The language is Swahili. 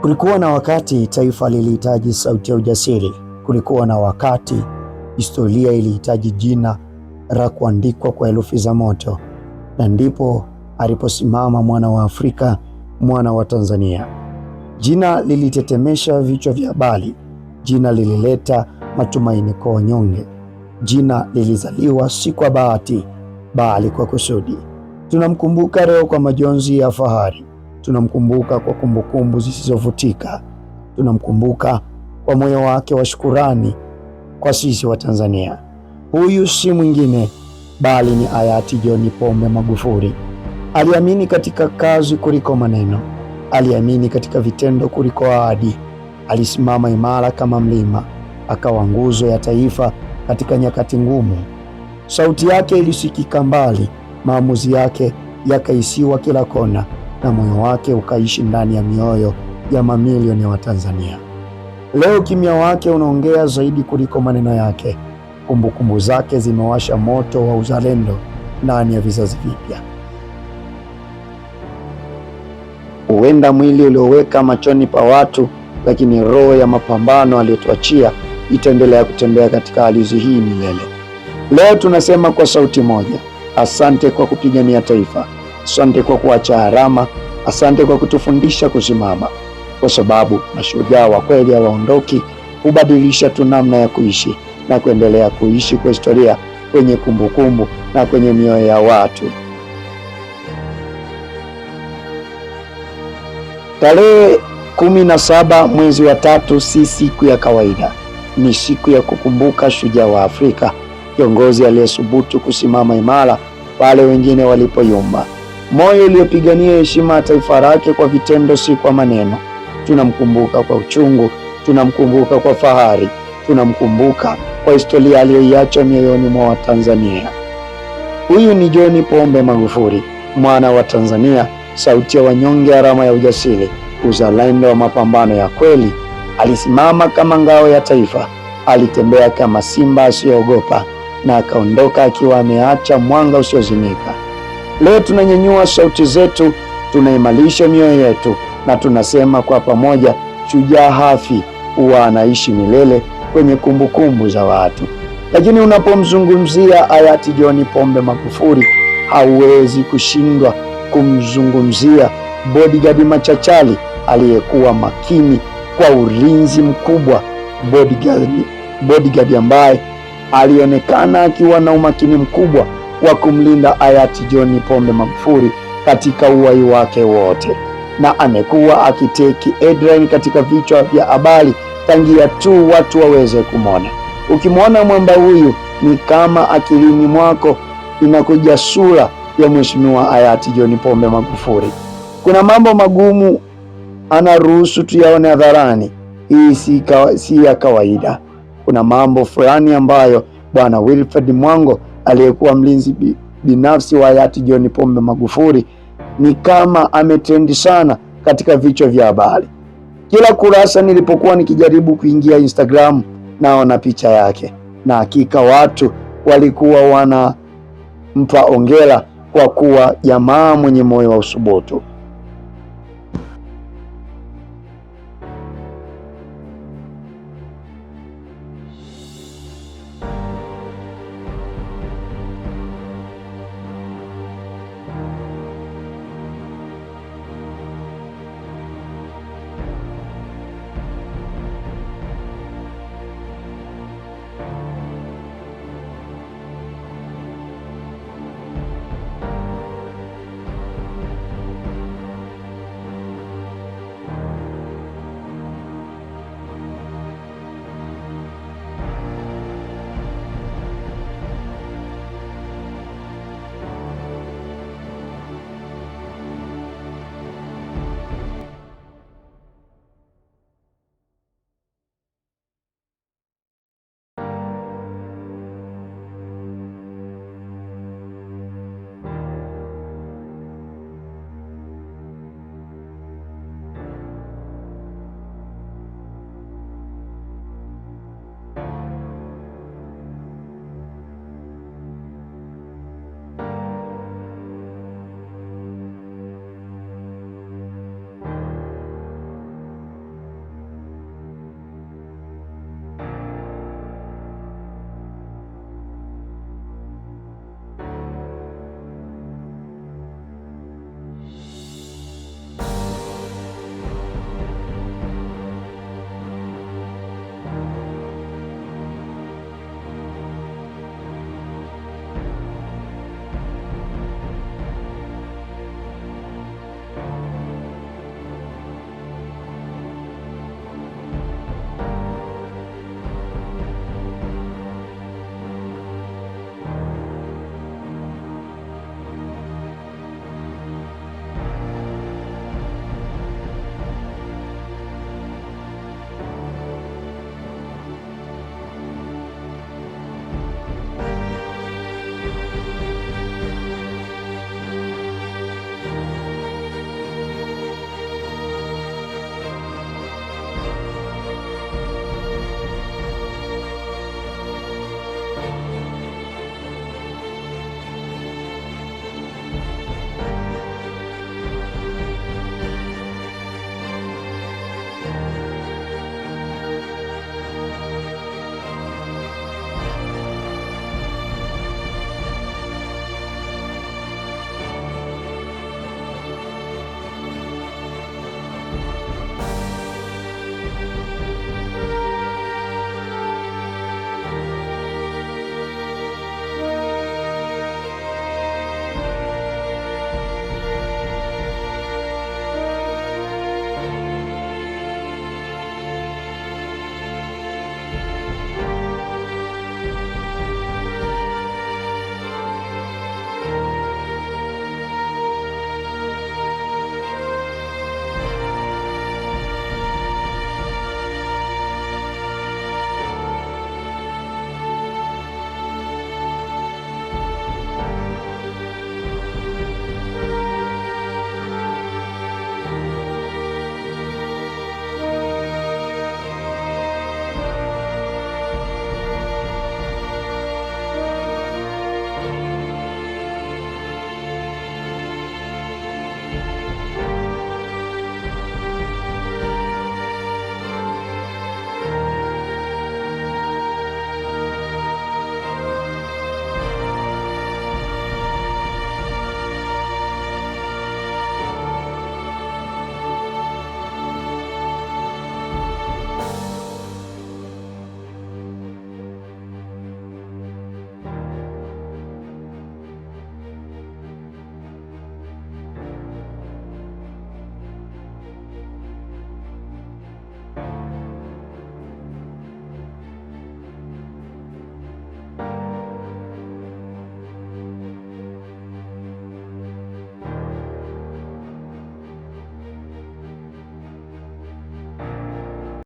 Kulikuwa na wakati taifa lilihitaji sauti ya ujasiri. Kulikuwa na wakati historia ilihitaji jina la kuandikwa kwa herufi za moto, na ndipo aliposimama mwana wa Afrika, mwana wa Tanzania. Jina lilitetemesha vichwa vya habari, jina lilileta matumaini kwa wanyonge, jina lilizaliwa si kwa bahati, bali kwa kusudi. Tunamkumbuka leo kwa majonzi ya fahari, tunamkumbuka kwa kumbukumbu zisizofutika, tunamkumbuka kwa moyo wake wa shukurani kwa sisi wa Tanzania. Huyu si mwingine bali ni hayati John Pombe Magufuli. Aliamini katika kazi kuliko maneno, aliamini katika vitendo kuliko ahadi. Alisimama imara kama mlima, akawa nguzo ya taifa katika nyakati ngumu. Sauti yake ilisikika mbali, maamuzi yake yakahisiwa kila kona, na moyo wake ukaishi ndani ya mioyo ya mamilioni ya Watanzania. Leo kimya wake unaongea zaidi kuliko maneno yake. Kumbukumbu zake zimewasha moto wa uzalendo ndani ya vizazi vipya. Huenda mwili ulioweka machoni pa watu, lakini roho ya mapambano aliyotuachia itaendelea kutembea katika ardhi hii milele. Leo tunasema kwa sauti moja, asante kwa kupigania taifa, asante kwa kuacha alama, asante kwa kutufundisha kusimama, kwa sababu mashujaa wa kweli hawaondoki, hubadilisha tu namna ya kuishi na kuendelea kuishi kwa historia, kwenye kumbukumbu na kwenye mioyo ya watu. Tarehe 17 mwezi wa 3 si siku ya kawaida, ni siku ya kukumbuka shujaa wa Afrika, kiongozi aliyesubutu kusimama imara pale wengine walipoyumba, moyo uliopigania heshima ya taifa lake kwa vitendo, si kwa maneno. Tunamkumbuka kwa uchungu, tunamkumbuka kwa fahari, tunamkumbuka kwa historia aliyoiacha mioyoni mwa Watanzania. Huyu ni John Pombe Magufuli, mwana wa Tanzania, sauti ya wanyonge, alama ya ujasiri, uzalendo wa mapambano ya kweli. Alisimama kama ngao ya taifa, alitembea kama simba asiyoogopa, na akaondoka akiwa ameacha mwanga usiozimika. Leo tunanyanyua sauti zetu, tunaimarisha mioyo yetu, na tunasema kwa pamoja, shujaa hafi, huwa anaishi milele kwenye kumbukumbu za watu. Lakini unapomzungumzia hayati John Pombe Magufuli, hauwezi kushindwa kumzungumzia bodyguard machachari aliyekuwa makini kwa ulinzi mkubwa, bodyguard ambaye alionekana akiwa na umakini mkubwa wa kumlinda hayati John Pombe Magufuli katika uhai wake wote, na amekuwa akiteki headline katika vichwa vya habari tangia tu watu waweze kumwona. Ukimwona mwamba huyu, ni kama akilini mwako inakuja sura ya mheshimiwa hayati John Pombe Magufuli. Kuna mambo magumu anaruhusu tuyaone hadharani, hii si ya kawaida. Kuna mambo fulani ambayo Bwana Wilfred Mwango, aliyekuwa mlinzi binafsi wa hayati John Pombe Magufuli, ni kama ametrendi sana katika vichwa vya habari. Kila kurasa nilipokuwa nikijaribu kuingia Instagram, naona picha yake, na hakika watu walikuwa wanampa hongera kwa kuwa jamaa mwenye moyo wa usubutu.